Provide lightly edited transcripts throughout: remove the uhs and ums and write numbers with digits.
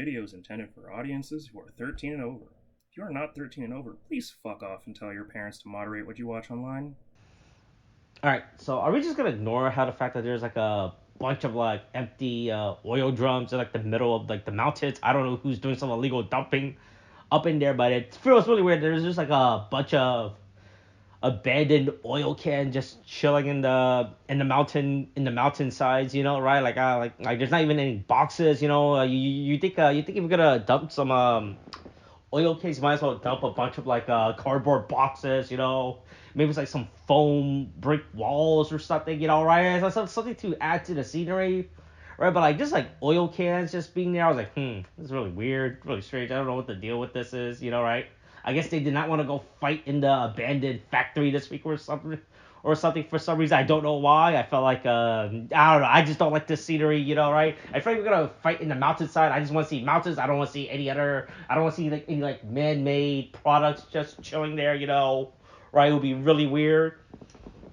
video is intended for audiences who are 13 and over. If you are not 13 and over, please fuck off and tell your parents to moderate what you watch online. Alright, so are we just gonna ignore how the fact that there's like a bunch of like empty oil drums in like the middle of like the mountains? I don't know who's doing some illegal dumping up in there, but it feels really weird. There's just like a bunch of abandoned oil can just chilling in the mountainsides, right? Like there's not even any boxes, you think if you're gonna dump some oil case, you might as well dump a bunch of like cardboard boxes, maybe it's like some foam brick walls or something, right? So something to add to the scenery, right? But like just like oil cans just being there, I was like, this is really weird, really strange. I don't know what the deal with this is, right? I guess they did not want to go fight in the abandoned factory this week or something for some reason. I don't know why. I felt like I don't know. I just don't like this scenery, right? I feel like we're gonna fight in the mountainside. I just want to see mountains. I don't want to see any other. I don't want to see like any like man-made products just chilling there, right? It would be really weird.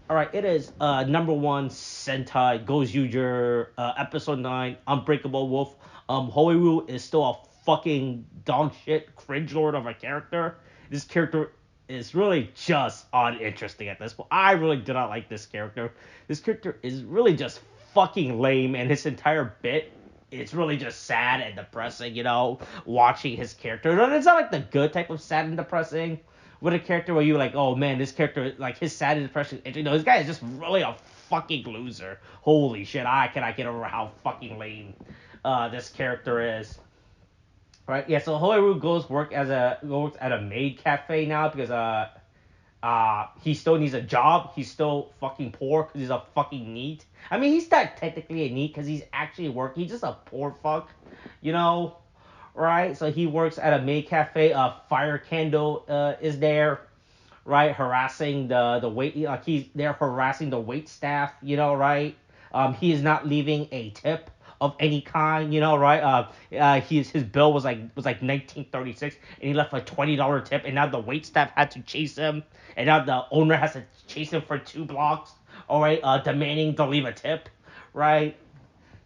All right, it is #1 Sentai Gozyuger, episode 9, Unbreakable Wolf. Hoiru is still a fucking dog shit cringe lord of a character. This character is really just uninteresting at this point. I really do not like this character. This character is really just fucking lame, and his entire bit, it's really just sad and depressing, watching his character. And it's not like the good type of sad and depressing with a character where you're like, oh man, this character, like his sad and depression, this guy is just really a fucking loser. Holy shit, I cannot get over how fucking lame this character is. Right, yeah, so Hoiru works at a maid cafe now because he still needs a job. He's still fucking poor because he's a fucking NEET. I mean, he's not technically a NEET because he's actually working. He's just a poor fuck, you know, right? So he works at a maid cafe. Fire Candle is there, right, harassing the wait. Like he's there harassing the wait staff, right? He is not leaving a tip of any kind, right? His bill was like 1936, and he left a $20 tip, and now the wait staff had to chase him, and now the owner has to chase him for 2 blocks, all right, demanding to leave a tip, right?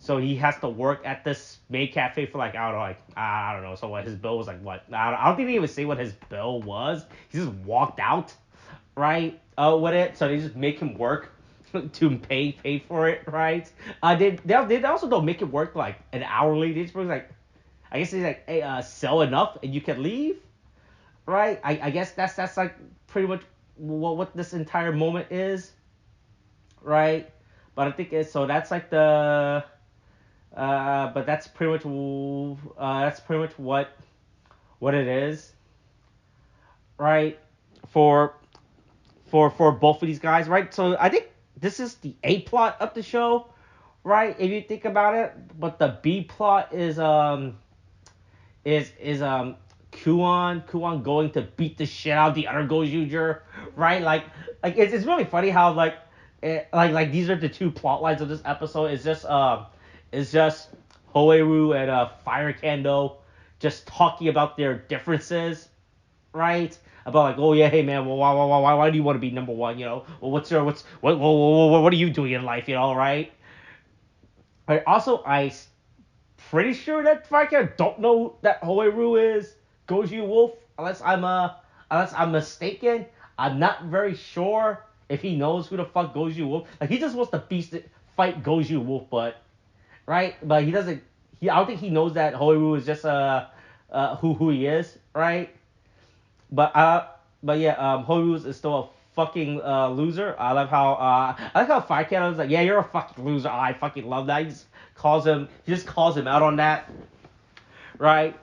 So he has to work at this maid cafe for like I don't know. So what his bill was like what? I don't think they even say what his bill was. He just walked out, right? With it. So they just make him work to pay for it, right? They also don't make it work like an hourly. They just like I guess they like hey, sell enough and you can leave, right? I guess that's like pretty much what this entire moment is, right? But I think it's so that's like the but that's pretty much what it is, right? For for both of these guys, right? So I think this is the A plot of the show, right? If you think about it, but the B plot is Kuon going to beat the shit out of the other Gozyuger, right? Like it's really funny how like these are the two plot lines of this episode. It's just Hoeru and Fire Candle just talking about their differences, right? About like, oh yeah, hey man, well, why do you want to be #1? Well, what are you doing in life? Right? Right. Also, pretty sure that Fire Candle don't know that Hoeru is Goju Wolf, unless I'm mistaken. I'm not very sure if he knows who the fuck Goju Wolf. Like he just wants to fight Goju Wolf, but right? But he doesn't. I don't think he knows that Hoiru is just who he is, right? But but yeah, Hoiru is still a fucking loser. I like how Fire Cat was like, yeah, you're a fucking loser. I fucking love that. He just calls him out on that, right?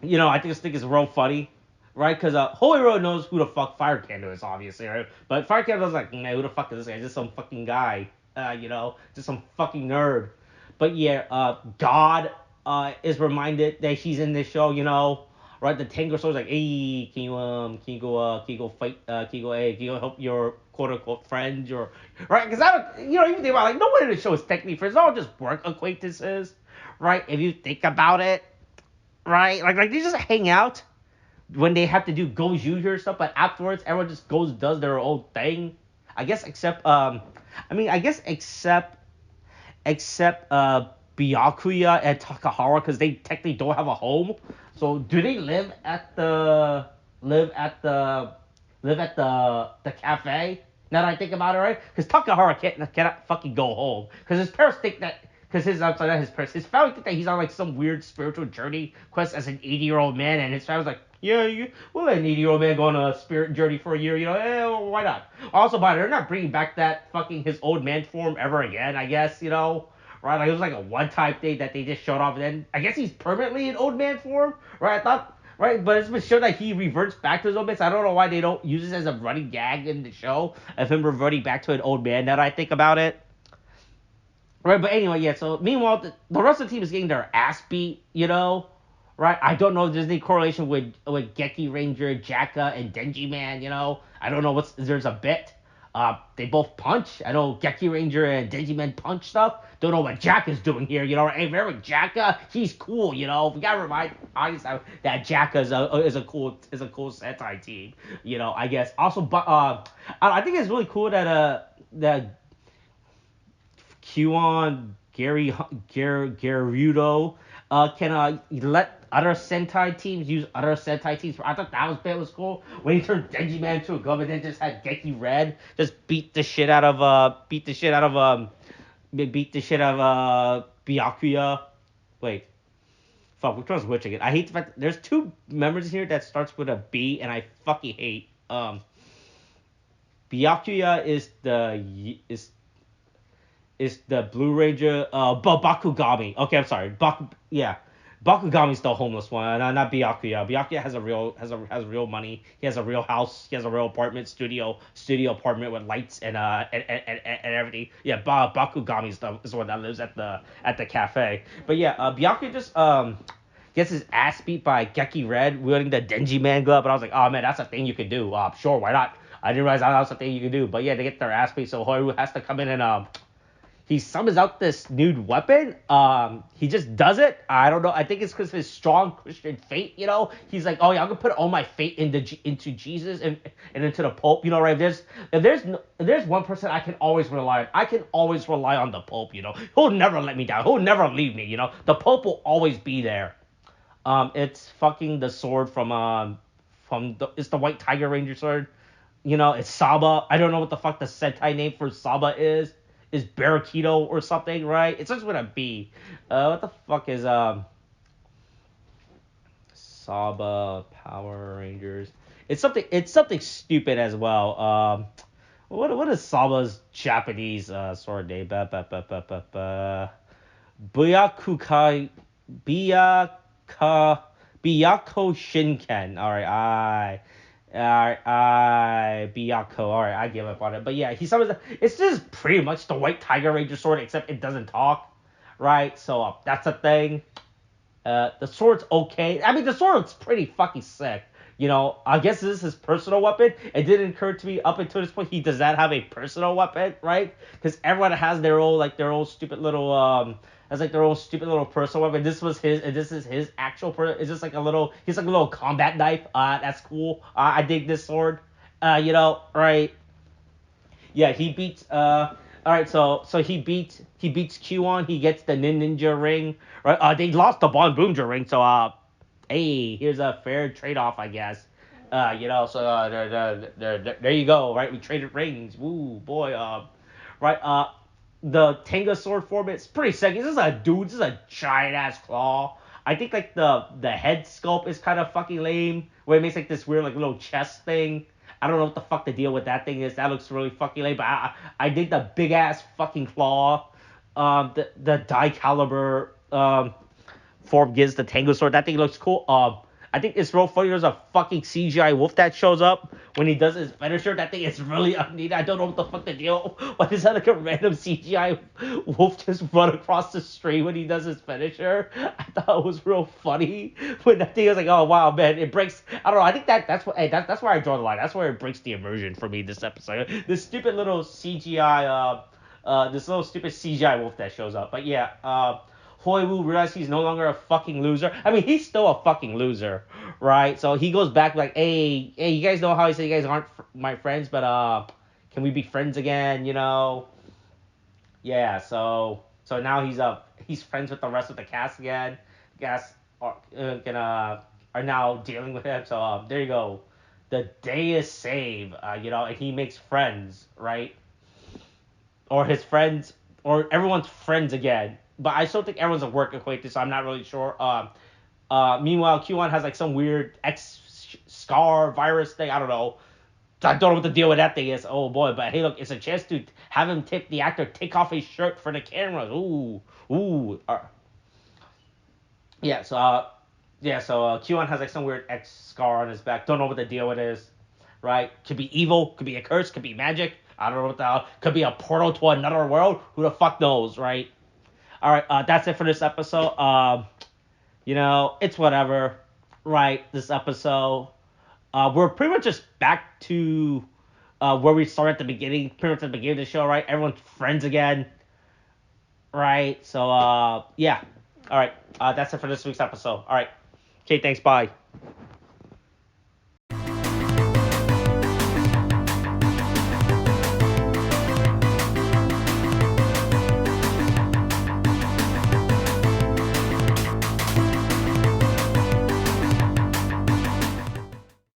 I just think it's real funny, right? Because Hoiru knows who the fuck Fire Candle is, obviously, right? But Fire Candle's like, man, who the fuck is this guy? Just some fucking guy, just some fucking nerd. But yeah, God is reminded that he's in this show, right? The Tango Soul's like, hey, can you go fight, can you go help your quote unquote friends, or right? Because I don't, even think about like no one in the show is technically friends, they're all just work acquaintances, right? If you think about it, right? Like they just hang out when they have to do Gozyuger stuff, but afterwards everyone just goes does their own thing. I guess except I mean I guess except Byakuya and Takahara because they technically don't have a home. So do they live at the live at the cafe? Now that I think about it, right? Because Takahara cannot fucking go home because his parents think that because his outside not his parents, his family think that he's on like some weird spiritual journey quest as an 80-year-old man, and his family's like, yeah, we'll let an 80-year-old man go on a spirit journey for a year, why not? Also, by they're not bringing back that fucking his old man form ever again, I guess, right? Like it was like a one-time thing that they just showed off, and then I guess he's permanently in old man form, right? I thought, right, but it's been shown that he reverts back to his old man. So I don't know why they don't use this as a running gag in the show of him reverting back to an old man. Now that I think about it, right? But anyway, yeah. So meanwhile, the rest of the team is getting their ass beat, right? I don't know if there's any correlation with Geki Ranger, Jacka, and Denji Man. I don't know there's a bit. They both punch. I know Geki Ranger and Denji Man punch stuff. Don't know what Jack is doing here. Hey, remember Jacka? He's cool. We gotta remind audience that Jacka is a cool Sentai team. I guess also, but I think it's really cool that Qon Garudo can let other Sentai teams use other Sentai teams. I thought that was cool when he turned Denji Man into a gun, and then just had Geki Red just beat the shit out of Byakuya. Wait, fuck, which one's which again? I hate the fact that there's two members here that starts with a B, and I fucking hate. Byakuya is the Blue Ranger, Bakugami. Okay, I'm sorry. Yeah. Bakugami's the homeless one, not Byakuya. Byakuya has has real money. He has a real house. He has a real apartment, studio apartment with lights and everything. Yeah, Bakugami is the one that lives at the cafe. But yeah, Byakuya just gets his ass beat by Geki Red wielding the Denji Man glove. But I was like, oh man, that's a thing you could do. Sure, why not? I didn't realize that was a thing you could do. But yeah, they get their ass beat, so Horu has to come in and he summons out this nude weapon. He just does it. I don't know. I think it's because of his strong Christian faith. He's like, oh yeah, I'm gonna put all my faith into Jesus and into the Pope. Right? If there's one person I can always rely on, I can always rely on the Pope. He'll never let me down. He'll never leave me. The Pope will always be there. It's fucking the sword it's the White Tiger Ranger sword. It's Saba. I don't know what the fuck the Sentai name for Saba is. Is Barakido or something, right? It starts with a B. What the fuck is Saba Power Rangers? It's something stupid as well. What is Saba's Japanese sword name? Byakukai Byako Shinken. Alright, Byaku. Alright, I give up on it. But yeah, he summons. It's just pretty much the White Tiger Ranger sword, except it doesn't talk, right? So that's a thing. The sword's okay. I mean, the sword looks pretty fucking sick. I guess this is his personal weapon. It didn't occur to me up until this point he does not have a personal weapon, right? Because everyone has their own stupid little personal weapon. This was his, and this is his actual. It's just he's like a little combat knife. That's cool. I dig this sword. Right? Yeah, he beats. All right, so he beats Q1. He gets the ninja ring. Right? They lost the Bon Boomja ring. So hey, here's a fair trade off, I guess. So there you go. Right? We traded rings. Woo, boy. Right. The Tenga sword form, it's pretty sick. This is a giant ass claw. I think like the head sculpt is kind of fucking lame, where it makes like this weird like little chest thing. I don't know what the fuck the deal with that thing is. That looks really fucking lame. But I dig the big ass fucking claw. The die caliber form gives the Tango sword. That thing looks cool. I think it's real funny. There's a fucking CGI wolf that shows up when he does his finisher. That thing is really unneeded. I don't know what the fuck the deal. Why is that like a random CGI wolf just run across the street when he does his finisher? I thought it was real funny when that thing was like, oh wow, man, it breaks. I don't know. I think that's where I draw the line. That's where it breaks the immersion for me. This episode, this stupid little CGI, this little stupid CGI wolf that shows up. But yeah, Hoiwu realizes he's no longer a fucking loser. I mean, he's still a fucking loser, right? So he goes back like, hey, you guys know how I said you guys aren't my friends, but can we be friends again? Yeah. So now he's up. he's friends with the rest of the cast again. Cast are now dealing with him. So there you go. The day is saved. And he makes friends, right? Or his friends, or everyone's friends again. But I still think everyone's a work acquaintance, so I'm not really sure. Meanwhile, Q1 has like some weird X scar virus thing. I don't know. I don't know what the deal with that thing is. Oh boy, but hey, look, it's a chance to have him the actor take off his shirt for the cameras. Ooh. Yeah. So Q1 has like some weird X scar on his back. Don't know what the deal with is. Right? Could be evil. Could be a curse. Could be magic. I don't know what the hell. Could be a portal to another world. Who the fuck knows, right? All right. That's it for this episode. It's whatever. Right? This episode. We're pretty much just back to where we started at the beginning, pretty much at the beginning of the show, right? Everyone's friends again, right? So, yeah. All right. That's it for this week's episode. All right. Okay, thanks. Bye.